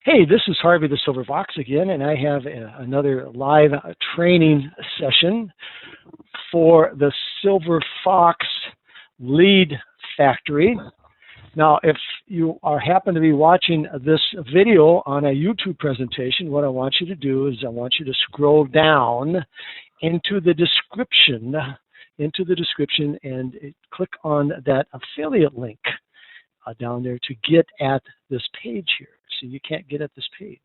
Hey, this is Harvey the Silver Fox again, and I have another live training session for the Silver Fox Lead Factory. Now, if you happen to be watching this video on a YouTube presentation, what I want you to do is I want you to scroll down into the description, and click on that affiliate link down there to get at this page here. So you can't get at this page.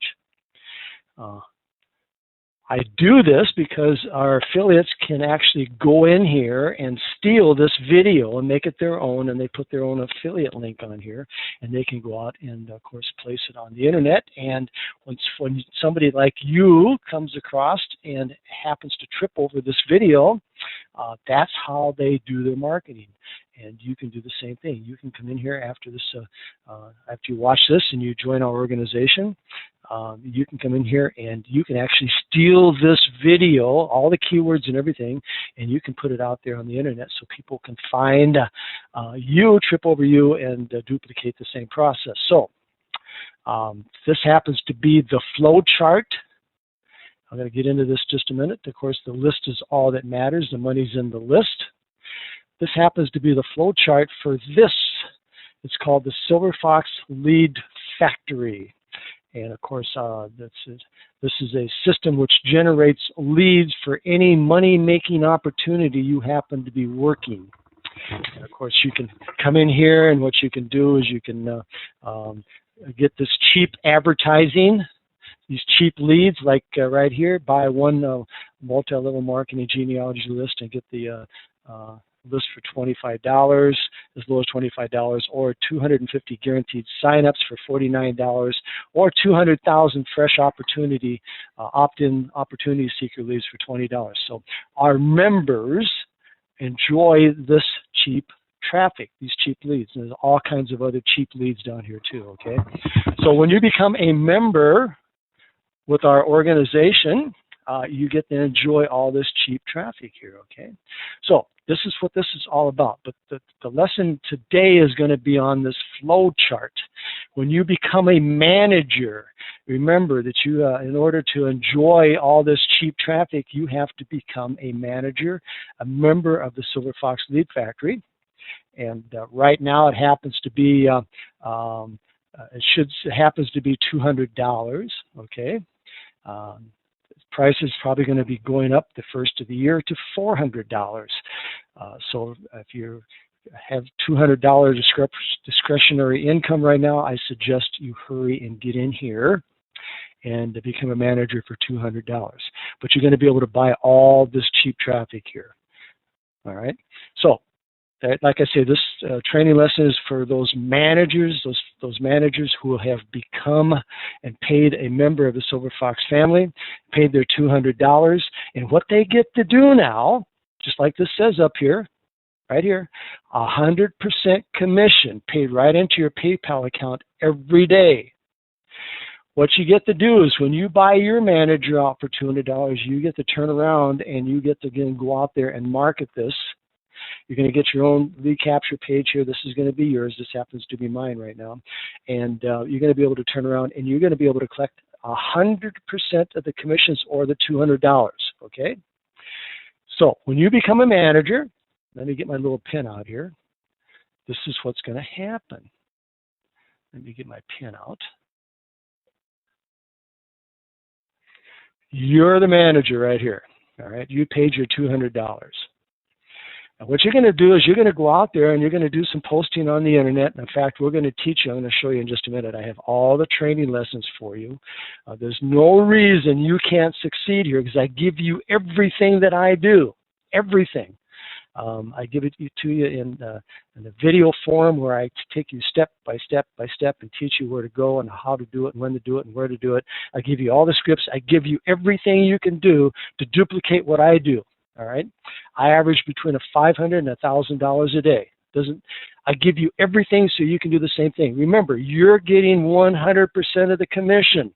I do this because our affiliates can actually go in here and steal this video and make it their own, and they put their own affiliate link on here, and they can go out and, of course, place it on the internet. And when somebody like you comes across and happens to trip over this video, that's how they do their marketing. And you can do the same thing. You can come in here after this, after you watch this and you join our organization. You can come in here and you can actually steal this video, all the keywords and everything, and you can put it out there on the internet so people can find you, trip over you, and duplicate the same process. So this happens to be the flow chart. I'm going to get into this just a minute. Of course, the list is all that matters. The money's in the list. This happens to be the flow chart for this. It's called the Silver Fox Lead Factory. And of course, this is a system which generates leads for any money-making opportunity you happen to be working. And of course, you can come in here, and what you can do is you can get this cheap advertising, these cheap leads, like right here. Buy one multi-level marketing genealogy list and get the list for $25, as low as $25, or 250 guaranteed signups for $49, or 200,000 fresh opportunity opt-in opportunity seeker leads for $20. So our members enjoy this cheap traffic, these cheap leads. And there's all kinds of other cheap leads down here too, okay? So when you become a member with our organization, you get to enjoy all this cheap traffic here, okay? So this is what this is all about. But the lesson today is going to be on this flow chart. When you become a manager, remember that you, in order to enjoy all this cheap traffic, you have to become a manager, a member of the Silver Fox Lead Factory. And right now it happens to be, it happens to be $200, okay? Price is probably going to be going up the first of the year to $400. So if you have $200 discretionary income right now, I suggest you hurry and get in here and become a manager for $200. But you're going to be able to buy all this cheap traffic here. All right. So, like I say, this training lesson is for those managers, those managers who have become and paid a member of the Silver Fox family, paid their $200, and what they get to do now, just like this says up here, right here, 100% commission paid right into your PayPal account every day. What you get to do is when you buy your manager out for $200, you get to turn around and you get to again go out there and market this. You're going to get your own lead capture page here. This is going to be yours. This happens to be mine right now. And you're going to be able to turn around and you're going to be able to collect 100% of the commissions or the $200, okay? So when you become a manager, let me get my little pen out here. This is what's going to happen. Let me get my pen out. You're the manager right here, all right? You paid your $200. And what you're going to do is you're going to go out there and you're going to do some posting on the internet. And in fact, we're going to teach you. I'm going to show you in just a minute. I have all the training lessons for you. There's no reason you can't succeed here because I give you everything that I do, everything. I give it to you in the video form where I take you step by step by step and teach you where to go and how to do it and when to do it and where to do it. I give you all the scripts. I give you everything you can do to duplicate what I do. All right, I average between $500 and $1,000 a day. I give you everything so you can do the same thing. Remember, you're getting 100% of the commission.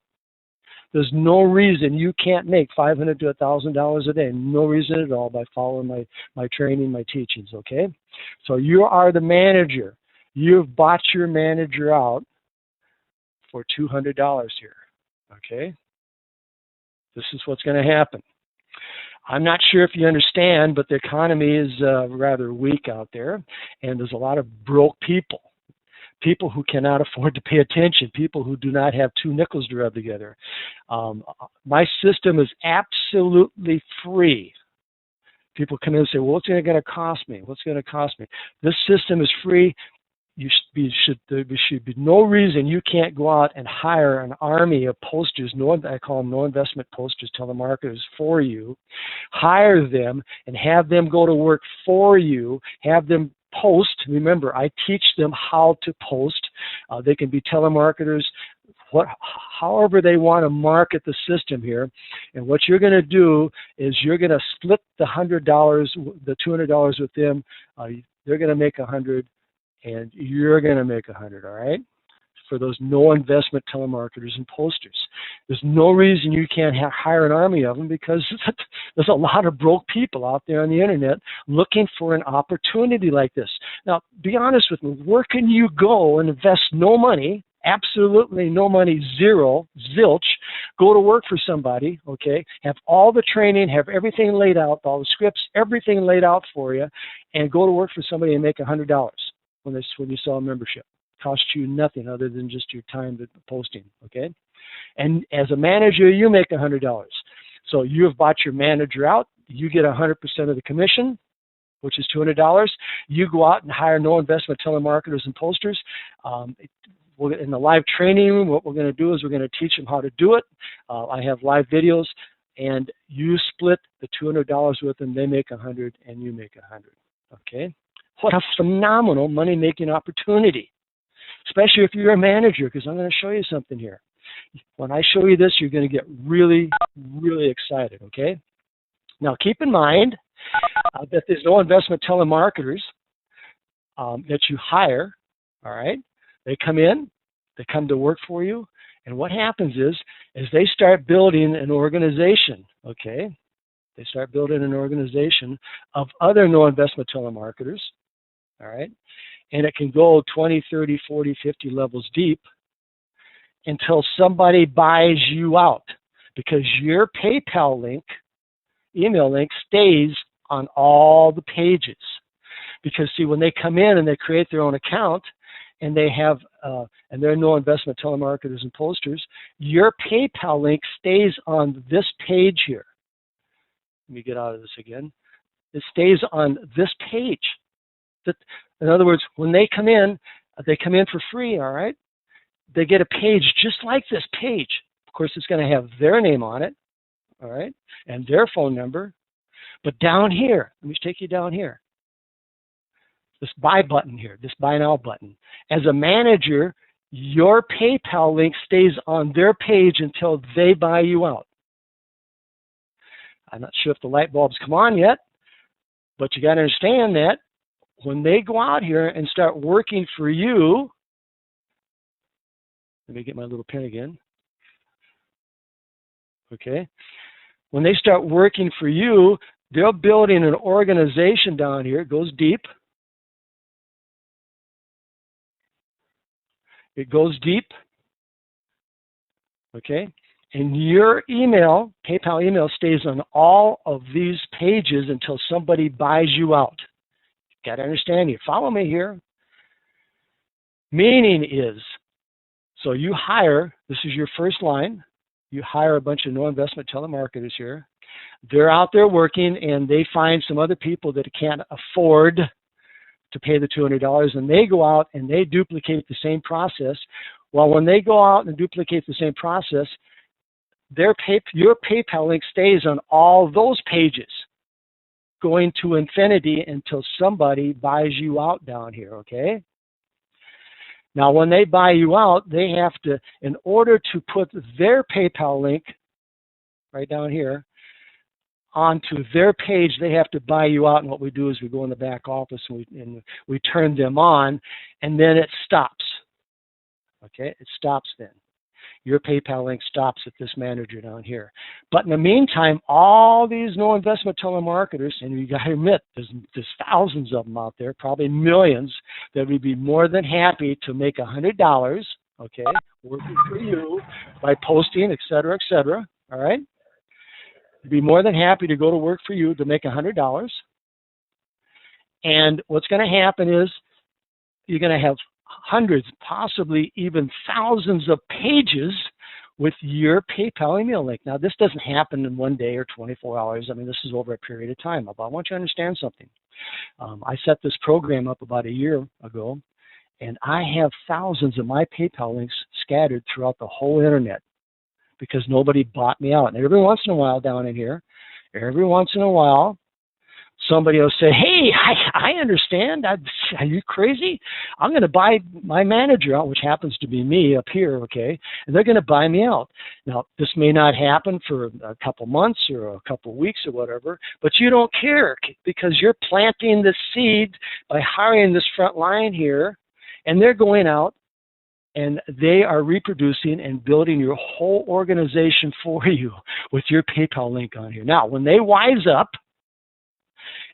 There's no reason you can't make $500 to $1,000 a day. No reason at all by following my training, my teachings. Okay, so you are the manager. You've bought your manager out for $200 here. Okay? This is what's going to happen. I'm not sure if you understand, but the economy is rather weak out there, and there's a lot of broke people. People who cannot afford to pay attention, people who do not have two nickels to rub together. My system is absolutely free. People come in and say, well, what's it going to cost me? What's it going to cost me? This system is free. There should be no reason you can't go out and hire an army of posters, I call them no investment posters, telemarketers for you. Hire them and have them go to work for you. Have them post. Remember, I teach them how to post. They can be telemarketers, however they want to market the system here. And what you're going to do is you're going to split the $100, the $200 with them. They're going to make $100, and you're going to make $100. All right? For those no investment telemarketers and posters. There's no reason you can't hire an army of them, because there's a lot of broke people out there on the internet looking for an opportunity like this. Now, be honest with me, where can you go and invest no money, absolutely no money, zero, zilch, go to work for somebody, okay, have all the training, have everything laid out, all the scripts, everything laid out for you, and go to work for somebody and make $100 when you sell a membership? Costs you nothing other than just your time posting, okay? And as a manager, you make $100. So you have bought your manager out. You get 100% of the commission, which is $200. You go out and hire no investment telemarketers and posters. In the live training room, what we're going to do is we're going to teach them how to do it. I have live videos, and you split the $200 with them. They make $100, and you make $100, okay? What a phenomenal money-making opportunity. Especially if you're a manager, because I'm going to show you something here. When I show you this, you're going to get really, really excited, okay? Now, keep in mind that there's no investment telemarketers that you hire, all right? They come in, they come to work for you, and what happens is they start building an organization, okay? They start building an organization of other no investment telemarketers, all right? And it can go 20, 30, 40, 50 levels deep until somebody buys you out, because your PayPal link, email link, stays on all the pages. Because, see, when they come in and they create their own account and they have, and they're no investment telemarketers and posters, your PayPal link stays on this page here. Let me get out of this again. It stays on this page. In other words, when they come in for free, all right? They get a page just like this page. Of course, it's going to have their name on it, all right, and their phone number. But down here, let me take you down here. This buy button here, this buy now button. As a manager, your PayPal link stays on their page until they buy you out. I'm not sure if the light bulbs come on yet, but you got to understand that when they go out here and start working for you, let me get my little pen again. Okay. When they start working for you, they're building an organization down here. It goes deep. It goes deep. Okay. And your email, PayPal email, stays on all of these pages until somebody buys you out. Got to understand, you follow me here. Meaning is, so you hire, this is your first line, you hire a bunch of no investment telemarketers here. They're out there working, and they find some other people that can't afford to pay the $200, and they go out and they duplicate the same process. Well, when they go out and duplicate the same process, your PayPal link stays on all those pages, going to infinity until somebody buys you out down here, okay? Now, when they buy you out, they have to, in order to put their PayPal link right down here onto their page, they have to buy you out. And what we do is we go in the back office and we turn them on, and then it stops, okay? It stops then. Your PayPal link stops at this manager down here. But in the meantime, all these no investment telemarketers, and you got to admit, there's thousands of them out there, probably millions, that would be more than happy to make $100 okay, working for you by posting, et cetera, all right? I'd be more than happy to go to work for you to make $100. And what's going to happen is you're going to have hundreds, possibly even thousands of pages with your PayPal email link. Now, this doesn't happen in 1 day or 24 hours. I mean, this is over a period of time. But I want you to understand something. I set this program up about a year ago, and I have thousands of my PayPal links scattered throughout the whole internet because nobody bought me out. And every once in a while down in here, every once in a while, somebody will say, hey, I understand. Are you crazy? I'm going to buy my manager out, which happens to be me up here, okay? And they're going to buy me out. Now, this may not happen for a couple months or a couple weeks or whatever, but you don't care because you're planting the seed by hiring this front line here, and they're going out and they are reproducing and building your whole organization for you with your PayPal link on here. Now, when they wise up,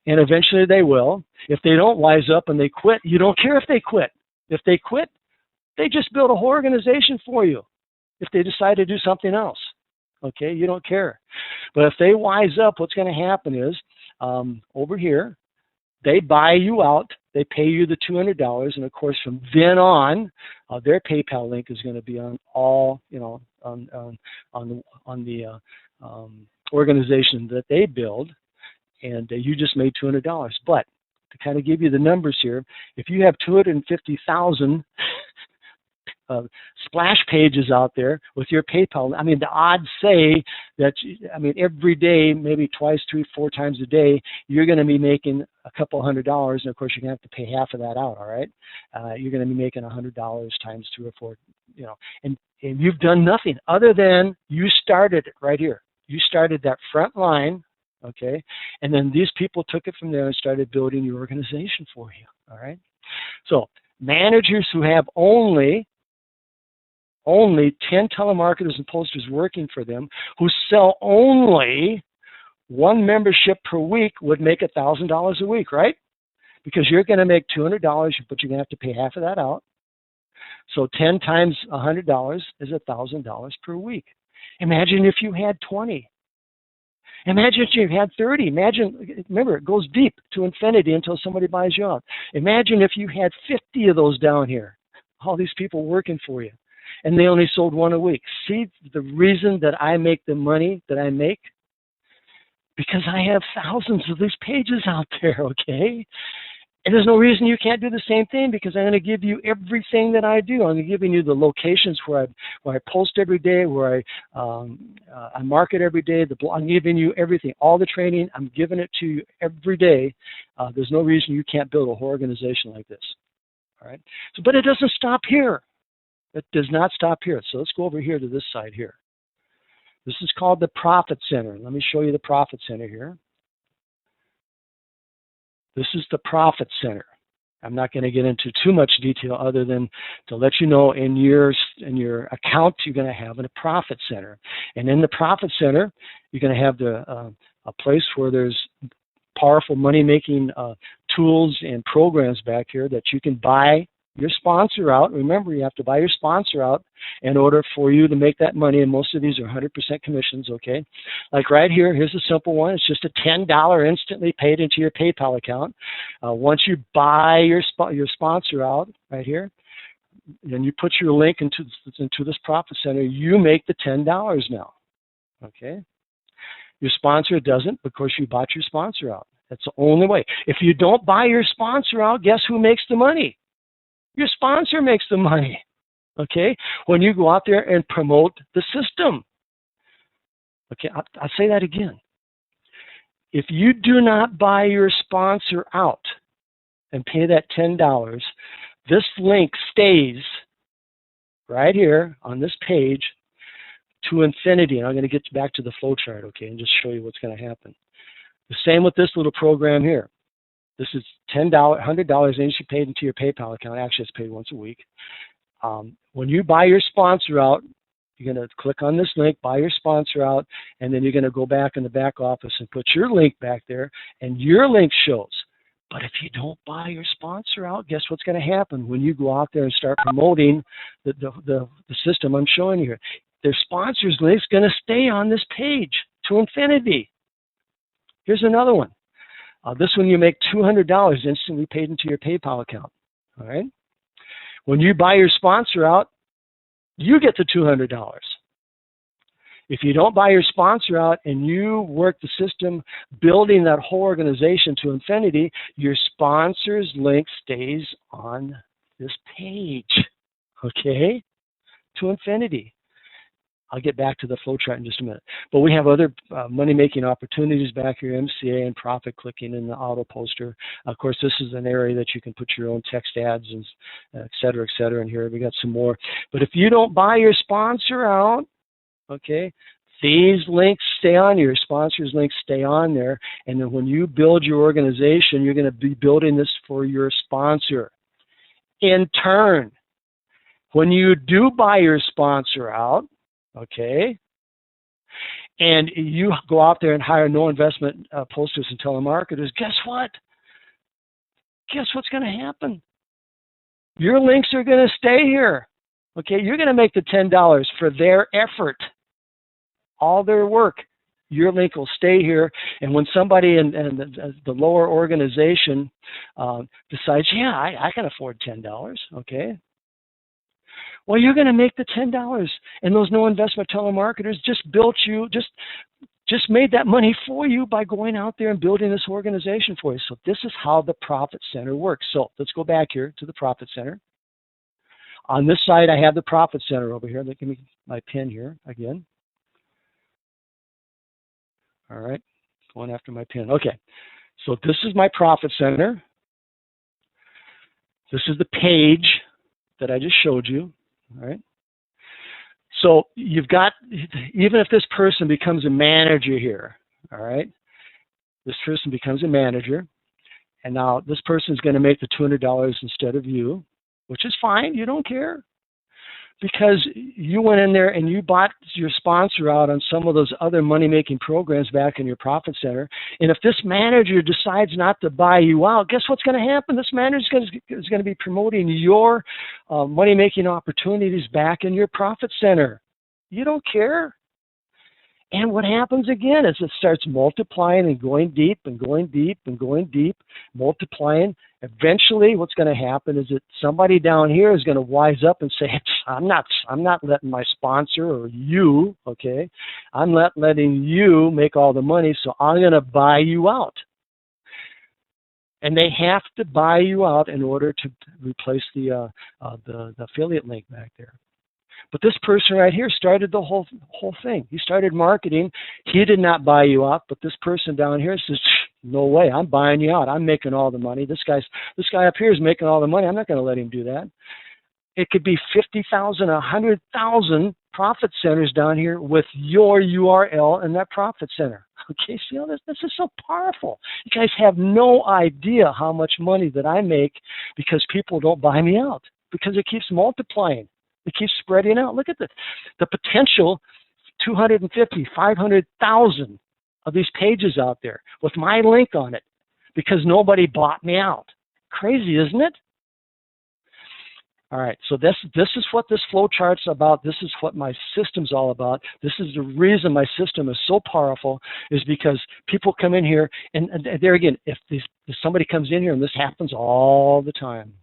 and eventually they will. If they don't wise up and they quit, you don't care if they quit. If they quit, they just build a whole organization for you. If they decide to do something else, okay, you don't care. But if they wise up, what's going to happen is over here, they buy you out. They pay you the $200, and of course, from then on, their PayPal link is going to be on all, on the organization that they build. And you just made $200. But to kind of give you the numbers here, if you have 250,000 splash pages out there with your PayPal, I mean, the odds say that, every day, maybe twice, 3, 4 times a day, you're going to be making a couple $100. And of course, you're going to have to pay half of that out, all right? You're going to be making $100 times 3 or 4, and you've done nothing other than you started it right here. You started that front line. Okay, and then these people took it from there and started building your organization for you. All right, so managers who have only 10 telemarketers and posters working for them, who sell only 1 membership per week, would make $1,000 a week, right? Because you're going to make $200, but you're going to have to pay half of that out. So 10 times $100 is $1,000 per week. Imagine if you had 20. Imagine if you had 30. Remember, it goes deep to infinity until somebody buys you out. Imagine if you had 50 of those down here, all these people working for you, and they only sold 1 a week. See the reason that I make the money that I make? Because I have thousands of these pages out there, okay? And there's no reason you can't do the same thing, because I'm going to give you everything that I do. I'm giving you the locations where I post every day, where I market every day. I'm giving you everything, all the training. I'm giving it to you every day. There's no reason you can't build a whole organization like this. All right. So, but it doesn't stop here. It does not stop here. So let's go over here to this side here. This is called the Profit Center. Let me show you the Profit Center here. This is the Profit Center. I'm not going to get into too much detail other than to let you know in your account you're going to have a Profit Center. And in the Profit Center, you're going to have a place where there's powerful money-making tools and programs back here that you can buy your sponsor out. Remember, you have to buy your sponsor out in order for you to make that money, and most of these are 100% commissions, okay? Like right here, here's a simple one. It's just a $10 instantly paid into your PayPal account. Once you buy your sponsor out right here, and you put your link into this Profit Center, you make the $10 now, okay? Your sponsor doesn't, because you bought your sponsor out. That's the only way. If you don't buy your sponsor out, guess who makes the money? Your sponsor makes the money, okay, when you go out there and promote the system. Okay, I'll say that again. If you do not buy your sponsor out and pay that $10, this link stays right here on this page to infinity. And I'm going to get back to the flow chart, okay, and just show you what's going to happen. The same with this little program here. This is $100 and you paid into your PayPal account. Actually, it's paid once a week. When you buy your sponsor out, you're going to click on this link, buy your sponsor out, and then you're going to go back in the back office and put your link back there, and your link shows. But if you don't buy your sponsor out, guess what's going to happen when you go out there and start promoting the system I'm showing you here? Their sponsors link's going to stay on this page to infinity. Here's another one. This one you make $200 instantly paid into your PayPal account. All right. When you buy your sponsor out, you get the $200. If you don't buy your sponsor out and you work the system building that whole organization to infinity, your sponsor's link stays on this page, okay, to infinity. I'll get back to the flow chart in just a minute. But we have other money-making opportunities back here, MCA and profit clicking in the auto poster. Of course, this is an area that you can put your own text ads and et cetera, and here we got some more. But if you don't buy your sponsor out, okay, these links stay on, your sponsor's links stay on there, and then when you build your organization, you're going to be building this for your sponsor. In turn, when you do buy your sponsor out, okay, and you go out there and hire no investment posters and telemarketers, guess what? Guess what's going to happen? Your links are going to stay here. Okay, you're going to make the $10 for their effort, all their work. Your link will stay here, and when somebody in the lower organization decides, yeah, I can afford $10, okay, well, you're going to make the $10, and those no investment telemarketers just made that money for you by going out there and building this organization for you. So this is how the profit center works. So let's go back here to the profit center. On this side, I have the profit center over here. Give me my pen here again. All right, going after my pen. Okay, so this is my profit center. This is the page that I just showed you. All right. So you've got, even if this person becomes a manager here, all right, this person becomes a manager, and now this person is going to make the $200 instead of you, which is fine. You don't care, because you went in there and you bought your sponsor out on some of those other money-making programs back in your profit center. And if this manager decides not to buy you out, guess what's going to happen? This manager is going to be promoting your money-making opportunities back in your profit center. You don't care. And what happens again is it starts multiplying and going deep and going deep and going deep, multiplying. Eventually, what's going to happen is that somebody down here is going to wise up and say, I'm not letting my sponsor or you, okay, I'm not letting you make all the money, so I'm going to buy you out. And they have to buy you out in order to replace the affiliate link back there. But this person right here started the whole thing. He started marketing. He did not buy you out, but this person down here says, no way, I'm buying you out. I'm making all the money. This guy up here is making all the money. I'm not going to let him do that. It could be 50,000, 100,000 profit centers down here with your URL in that profit center. Okay, see how this is so powerful. You guys have no idea how much money that I make because people don't buy me out, because it keeps multiplying. It keeps spreading out. Look at the potential 250, 500,000 of these pages out there with my link on it because nobody bought me out. Crazy, isn't it? All right, so this is what this flow chart's about. This is what my system's all about. This is the reason my system is so powerful, is because people come in here, and there again, if somebody comes in here, and this happens all the time.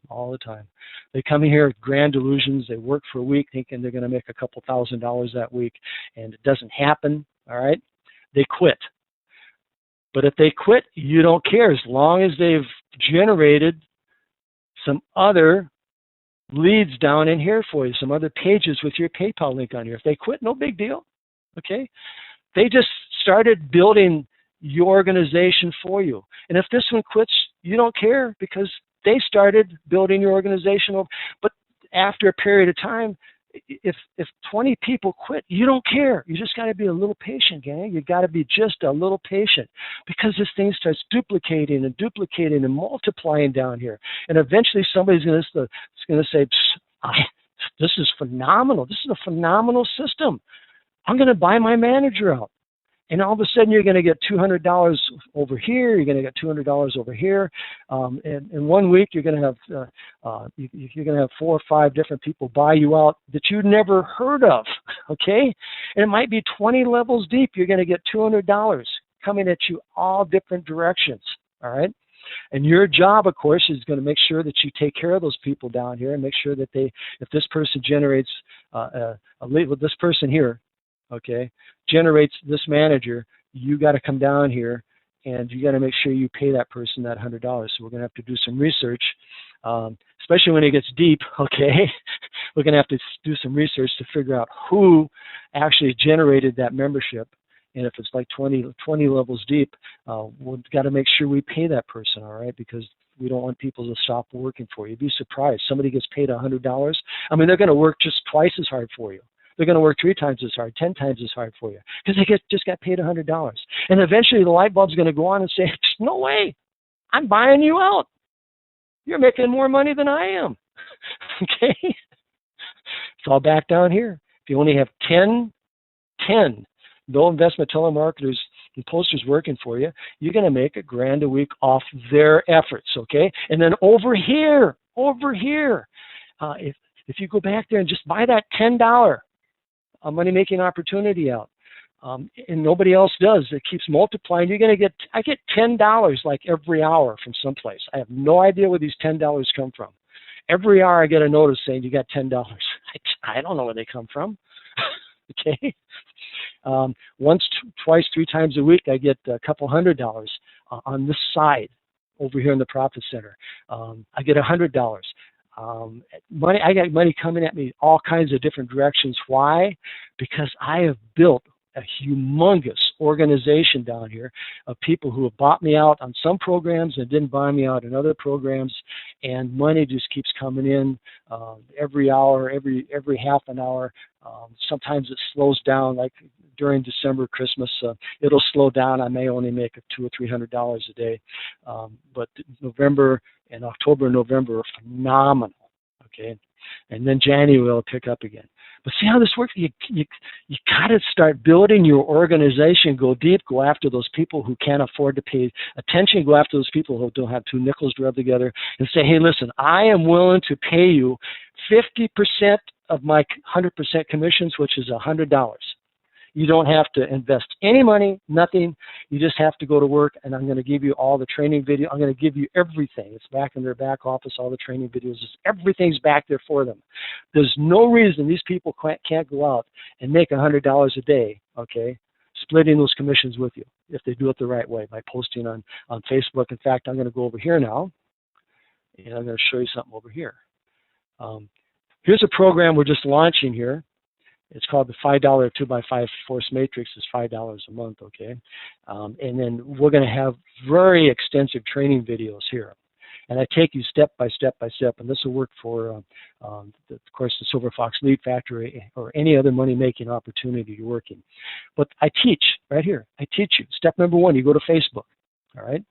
They come in here with grand delusions. They work for a week thinking they're going to make a couple $1,000s that week, and it doesn't happen, all right? They quit. But if they quit, you don't care, as long as they've generated some other leads down in here for you, some other pages with your PayPal link on here. If they quit, no big deal, okay? They just started building your organization for you. And if this one quits, you don't care because they started building your organization. But after a period of time, if 20 people quit, you don't care. You just got to be a little patient, gang. You got to be just a little patient, because this thing starts duplicating and multiplying down here. And eventually somebody's going to say, this is phenomenal. This is a phenomenal system. I'm going to buy my manager out. And all of a sudden, you're going to get $200 over here. You're going to get $200 over here. And in 1 week, you're going to have you're going to have 4 or 5 different people buy you out that you never heard of. Okay, and it might be 20 levels deep. You're going to get $200 coming at you all different directions. All right. And your job, of course, is going to make sure that you take care of those people down here and make sure that if this person generates this person here, okay, generates this manager, you got to come down here and you got to make sure you pay that person that $100. So we're going to have to do some research, especially when it gets deep, okay? We're going to have to do some research to figure out who actually generated that membership. And if it's like 20 levels deep, we've got to make sure we pay that person, all right? Because we don't want people to stop working for you. You'd be surprised. Somebody gets paid $100. I mean, they're going to work just twice as hard for you. They're going to work 3 times as hard, 10 times as hard for you because they just got paid $100. And eventually the light bulb's going to go on and say, no way, I'm buying you out. You're making more money than I am. Okay? It's all back down here. If you only have 10 no investment telemarketers and posters working for you, you're going to make $1,000 a week off their efforts, okay? And then over here, if you go back there and just buy that $10 money-making opportunity out, and nobody else does, it keeps multiplying, you're going to I get $10 like every hour from someplace. I have no idea where these $10 come from. Every hour I get a notice saying you got $10. I don't know where they come from, okay? Once, twice, 3 times a week, I get a couple $100 on this side over here in the Profit Center. I get $100. I got money coming at me all kinds of different directions. Why? Because I have built a humongous organization down here of people who have bought me out on some programs and didn't buy me out in other programs, and money just keeps coming in every hour, every half an hour. Sometimes it slows down, like during December, Christmas, it'll slow down. I may only make $200 or $300 a day, but November and October and November are phenomenal. Okay, and then January will pick up again. But see how this works? You got to start building your organization. Go deep. Go after those people who can't afford to pay attention. Go after those people who don't have 2 nickels to rub together and say, hey, listen, I am willing to pay you 50% of my 100% commissions, which is $100. You don't have to invest any money, nothing. You just have to go to work, and I'm going to give you all the training video. I'm going to give you everything. It's back in their back office, all the training videos. Everything's back there for them. There's no reason these people can't go out and make $100 a day, okay, splitting those commissions with you if they do it the right way by posting on Facebook. In fact, I'm going to go over here now, and I'm going to show you something over here. Here's a program we're just launching here. It's called the $5 2x5 Force Matrix. It's $5 a month, okay? And then we're going to have very extensive training videos here. And I take you step by step by step, and this will work for, of course, the Silver Fox Lead Factory or any other money-making opportunity you're working. But I teach right here. I teach you. Step number 1, you go to Facebook, all right?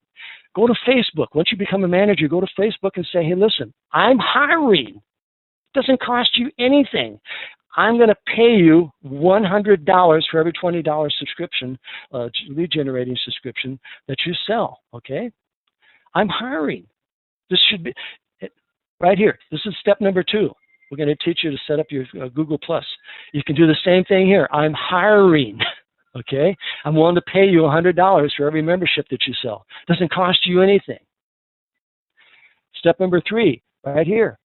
Go to Facebook. Once you become a manager, go to Facebook and say, hey, listen, I'm hiring. It doesn't cost you anything. I'm going to pay you $100 for every $20 subscription, lead generating subscription that you sell, okay? I'm hiring. This should be, right here, this is step number 2. We're going to teach you to set up your Google+. You can do the same thing here. I'm hiring, okay? I'm willing to pay you $100 for every membership that you sell. Doesn't cost you anything. Step number 3, right here.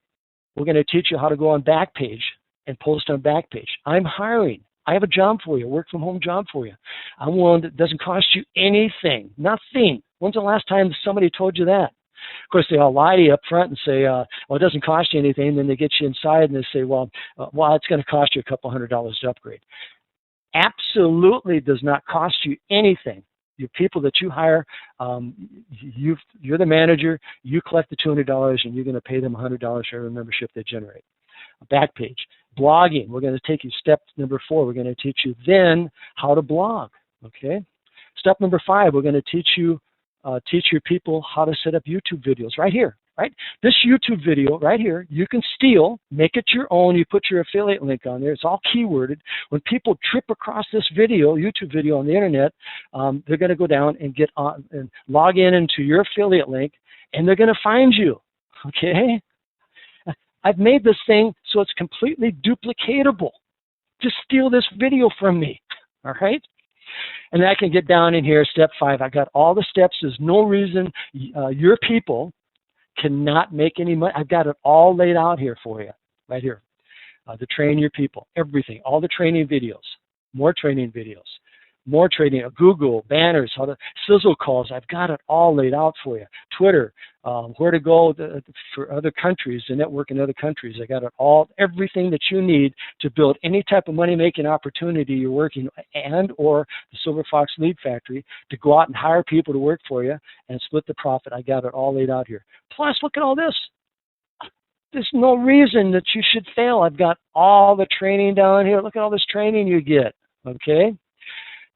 We're going to teach you how to go on Backpage and post on Backpage. I'm hiring. I have a job for you, a work from home job for you. I'm willing to, it doesn't cost you anything, nothing. When's the last time somebody told you that? Of course, they all lie to you up front and say, well, it doesn't cost you anything. Then they get you inside and they say, well, it's going to cost you a couple $100 to upgrade. Absolutely does not cost you anything. Your people that you hire, you're the manager, you collect the $200 and you're going to pay them $100 for every membership they generate. Backpage. Blogging. We're going to take you step number 4. We're going to teach you then how to blog. Okay. Step number 5. We're going to teach your people how to set up YouTube videos right here. right? This YouTube video right here, you can steal, make it your own. You put your affiliate link on there. It's all keyworded. When people trip across this video, YouTube video on the internet, they're going to go down and get on and log in into your affiliate link, and they're going to find you, okay? I've made this thing so it's completely duplicatable. Just steal this video from me, all right? And I can get down in here, step 5. I got all the steps. There's no reason your people cannot make any money. I've got it all laid out here for you, right here. To train your people, everything, all the training videos, more training videos, more training, Google, banners, how to sizzle calls. I've got it all laid out for you. Twitter, where to go for other countries, the network in other countries. I got it all, everything that you need to build any type of money-making opportunity you're working, and or the Silver Fox Lead Factory, to go out and hire people to work for you and split the profit. I got it all laid out here. Plus, look at all this. There's no reason that you should fail. I've got all the training down here. Look at all this training you get, okay?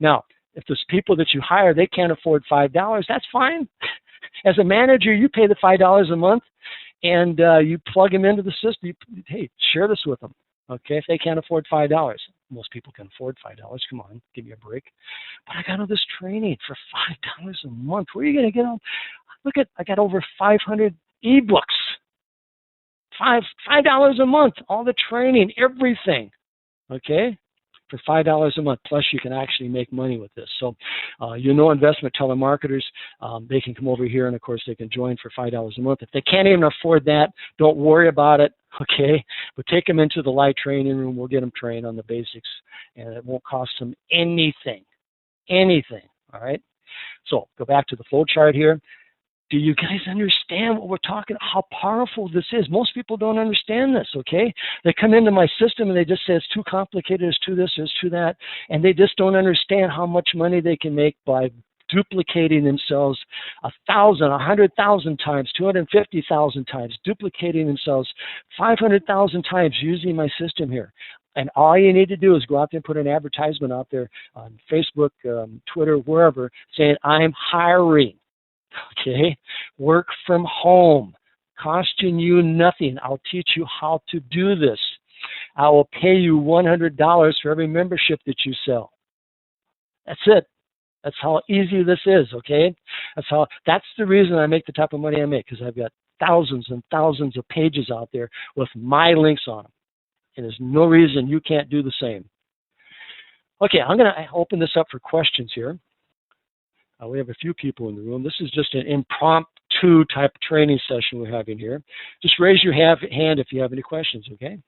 Now, if there's people that you hire, they can't afford $5, that's fine. As a manager, you pay the $5 a month, and you plug them into the system. Hey, share this with them, okay? If they can't afford $5. Most people can afford $5. Come on, give me a break. But I got all this training for $5 a month. Where are you going to get all? Look at, I got over 500 ebooks. $5 a month, all the training, everything, okay, for $5 a month. Plus, you can actually make money with this. So, investment telemarketers, they can come over here, and of course, they can join for $5 a month. If they can't even afford that, don't worry about it, okay? But take them into the live training room. We'll get them trained on the basics, and it won't cost them anything, all right? So, go back to the flow chart here. Do you guys understand what we're talking, how powerful this is? Most people don't understand this, okay? They come into my system and they just say it's too complicated, it's too this, it's too that, and they just don't understand how much money they can make by duplicating themselves 1,000, 100,000 times, 250,000 times, duplicating themselves 500,000 times using my system here. And all you need to do is go out there and put an advertisement out there on Facebook, Twitter, wherever, saying, I'm hiring. Okay, work from home, costing you nothing. I'll teach you how to do this. I will pay you $100 for every membership that you sell. That's it. That's how easy this is, okay? That's the reason I make the type of money I make, because I've got thousands and thousands of pages out there with my links on them. And there's no reason you can't do the same. Okay, I'm going to open this up for questions here. We have a few people in the room. This is just an impromptu type training session we're having here. Just raise your hand if you have any questions, okay?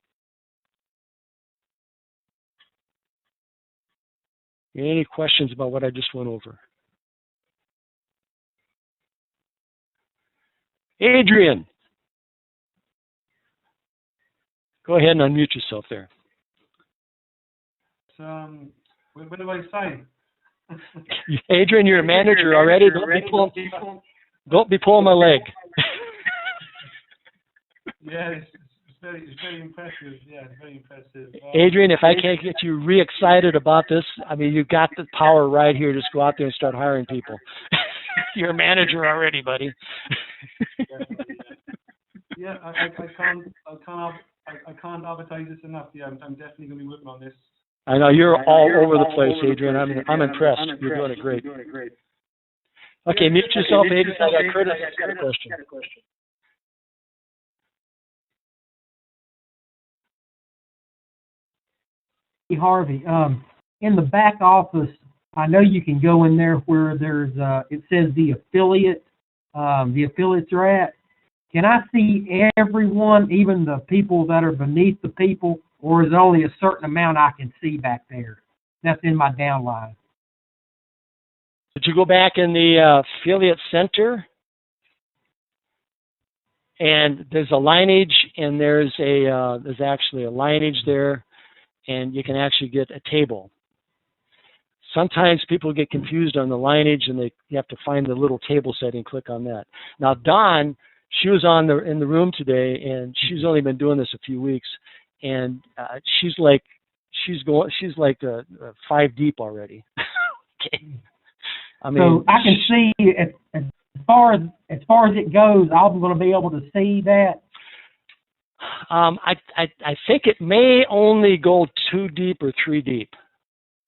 Any questions about what I just went over? Adrian, go ahead and unmute yourself there. What do I say? Adrian, you're a manager already. Don't be pulling my leg. Yeah, it's very impressive. Yeah, it's very impressive. Adrian, if I can't get you re-excited about this, I mean, you've got the power right here. Just go out there and start hiring people. You're a manager already, buddy. Yeah, I can't advertise this enough. Yeah, I'm definitely going to be working on this. I know you're all over the place, Adrian. I'm impressed. You're doing it great. Okay, mute yourself, Adrian. I got Curtis. Got a question. Hey, Harvey, in the back office, I know you can go in there where there's it says the affiliates are at. Can I see everyone, even the people that are beneath the people? Or is it only a certain amount I can see back there? That's in my downline. Did you go back in the affiliate center? And there's a lineage, and there's actually a lineage there, and you can actually get a table. Sometimes people get confused on the lineage, and you have to find the little table setting. Click on that. Now, Dawn, she was in the room today, and she's only been doing this a few weeks. And she's like 5 deep already. Okay. I mean, so I can see far as it goes, I'm going to be able to see that. I think it may only go 2 deep or 3 deep.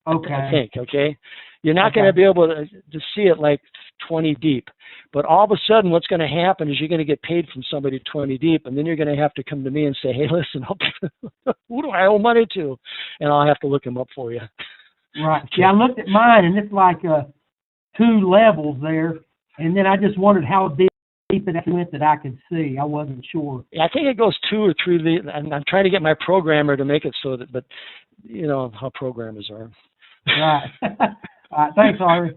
Okay. I think, okay? You're not going to be able to see it like 20 deep. But all of a sudden, what's going to happen is you're going to get paid from somebody 20 deep, and then you're going to have to come to me and say, hey, listen, who do I owe money to? And I'll have to look them up for you. Right. Okay. Yeah, I looked at mine, and it's like 2 levels there, and then I just wondered how deep it went that I could see. I wasn't sure. Yeah, I think it goes 2 or 3. I'm trying to get my programmer to make it so that, but you know how programmers are. Right. All right. Thanks, Harvey.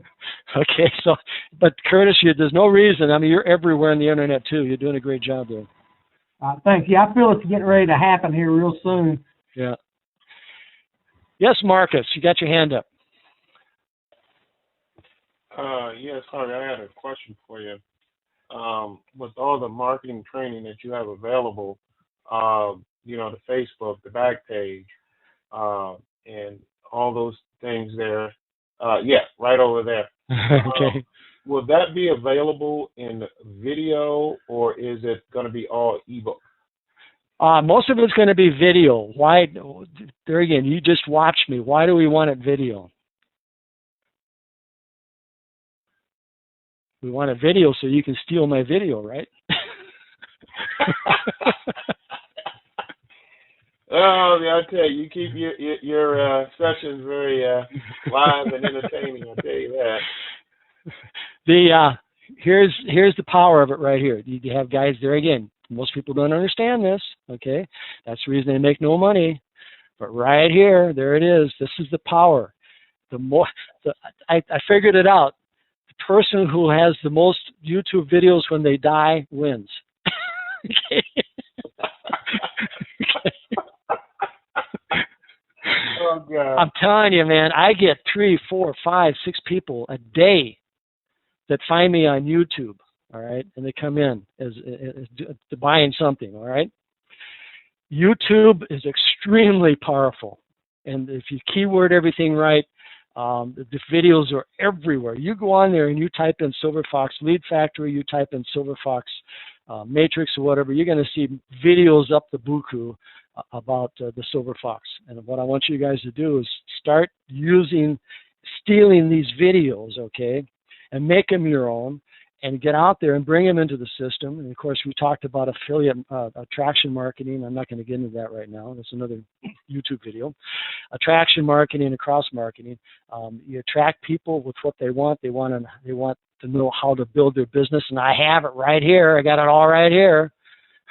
Okay. So, but Curtis, there's no reason. I mean, you're everywhere on the internet too. You're doing a great job there. Thanks. Yeah, I feel it's getting ready to happen here real soon. Yeah. Yes, Marcus, you got your hand up. Yes, Harvey, I had a question for you. With all the marketing training that you have available, you know, the Facebook, the back page, and all those things there, yeah, right over there. Okay. Will that be available in video, or is it going to be all ebook? Most of it's going to be video. Why? There again, you just watched me. Why do we want it video? We want a video so you can steal my video, right? Oh, yeah, I tell you, you keep your sessions very live and entertaining. I tell you that. Here's the power of it right here. You have guys there again. Most people don't understand this. Okay, that's the reason they make no money. But right here, there it is. This is the power. I figured it out. The person who has the most YouTube videos when they die wins. Okay. Oh, God. I'm telling you, man, I get 3, 4, 5, 6 people a day that find me on YouTube, all right, and they come in as to buying something, all right. YouTube is extremely powerful, and if you keyword everything right, the videos are everywhere. You go on there and you type in Silver Fox Lead Factory, you type in Silver Fox Matrix or whatever, you're going to see videos up the buku about the Silver Fox. And what I want you guys to do is start stealing these videos, okay, and make them your own, and get out there and bring them into the system. And of course, we talked about affiliate attraction marketing. I'm not going to get into that right now. That's another YouTube video. Attraction marketing and cross marketing. You attract people with what they want. They want to know how to build their business, and I have it right here. I got it all right here.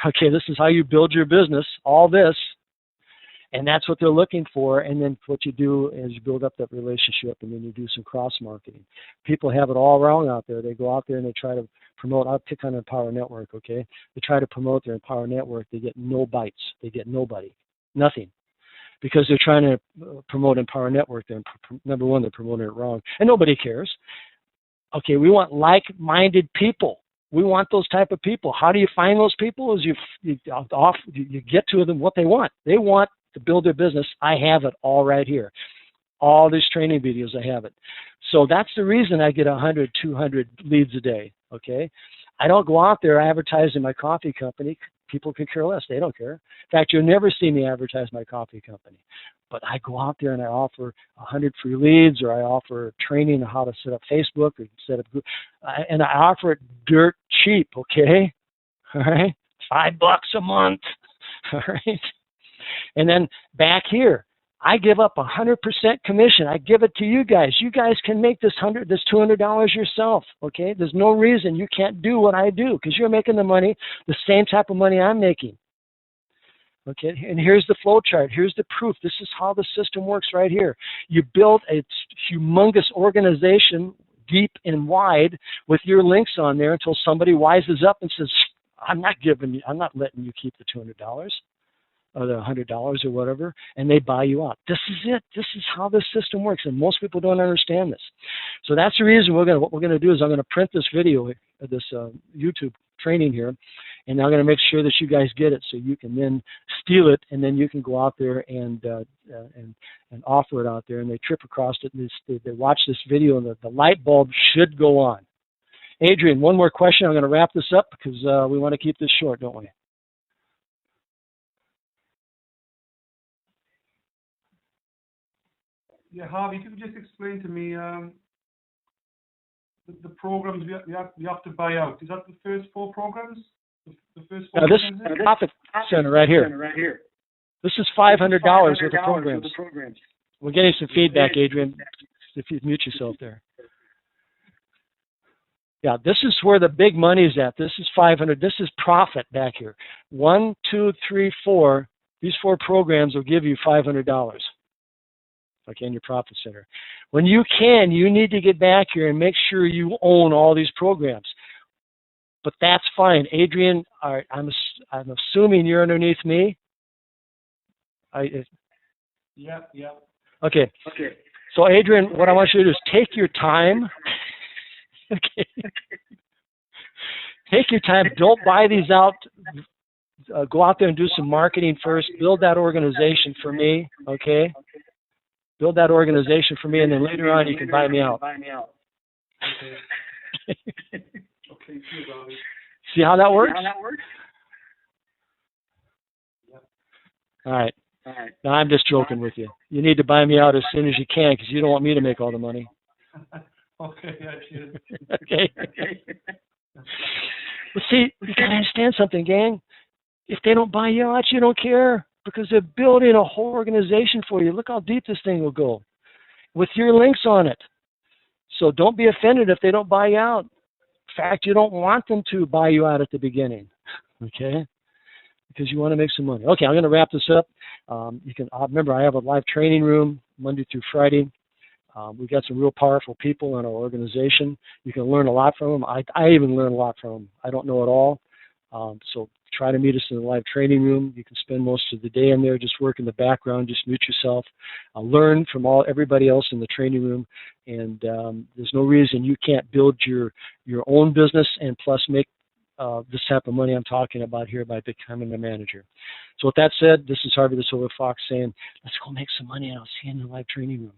Okay, this is how you build your business. All this. And that's what they're looking for. And then what you do is you build up that relationship, and then you do some cross-marketing. People have it all wrong out there. They go out there and they try to promote. I'll pick on Empower Network, okay? They try to promote their Empower Network. They get no bites. They get nobody. Nothing. Because they're trying to promote Empower Network. Number one, they're promoting it wrong. And nobody cares. Okay, we want like-minded people. We want those type of people. How do you find those people? Is you get to them what they want. They want to build their business. I have it all right here. All these training videos, I have it. So that's the reason I get 100, 200 leads a day, okay? I don't go out there advertising my coffee company. People can care less. They don't care. In fact, you'll never see me advertise my coffee company. But I go out there and I offer 100 free leads, or I offer training on how to set up Facebook or set up Google. And I offer it dirt cheap, okay? All right? $5 a month, all right? And then back here, I give up 100% commission. I give it to you guys. You guys can make this $200 yourself, okay? There's no reason you can't do what I do, because you're making the money, the same type of money I'm making. Okay, and here's the flow chart. Here's the proof. This is how the system works right here. You build a humongous organization, deep and wide, with your links on there until somebody wises up and says, I'm not letting you keep the $200 or the $100 or whatever, and they buy you out. This is it. This is how this system works, and most people don't understand this. So that's the reason what we're going to do is I'm going to print this video, this YouTube training here, and I'm going to make sure that you guys get it so you can then steal it, and then you can go out there and offer it out there, and they trip across it, and they watch this video, and the light bulb should go on. Adrian, one more question. I'm going to wrap this up because we want to keep this short, don't we? Yeah, Harvey, if you could just explain to me the programs you have to buy out. Is that the first 4 programs? The first 4 This programs? is the Profit Center right here. This is $500 worth of programs. We're getting some feedback, Adrian, if you mute yourself there. Yeah, this is where the big money is at. This is 500. This is profit back here. 1, 2, 3, 4. These 4 programs will give you $500. Okay, in your profit center. When you can, you need to get back here and make sure you own all these programs. But that's fine. Adrian, I'm assuming you're underneath me? Yeah. Okay. So, Adrian, what I want you to do is take your time. Okay. Take your time. Don't buy these out. Go out there and do some marketing first. Build that organization for me, okay? Build that organization for me, and then later on you can buy me out. Okay. Okay, See how that works? Yep. All right. Now, I'm just joking with you. You need to buy me out as soon as you can because you don't want me to make all the money. Okay, yeah, cheers. Okay. But see, you got to understand something, gang. If they don't buy you out, you don't care because they're building a whole organization for you. Look how deep this thing will go with your links on it. So don't be offended if they don't buy you out. In fact, you don't want them to buy you out at the beginning, okay? Because you want to make some money. Okay, I'm going to wrap this up. You can remember I have a live training room Monday through Friday. We've got some real powerful people in our organization. You can learn a lot from them. I even learn a lot from them. I don't know it all. So try to meet us in the live training room. You can spend most of the day in there, just work in the background, just mute yourself. Learn from everybody else in the training room. And there's no reason you can't build your own business and plus make this type of money I'm talking about here by becoming a manager. So with that said, this is Harvey the Silver Fox saying, let's go make some money and I'll see you in the live training room.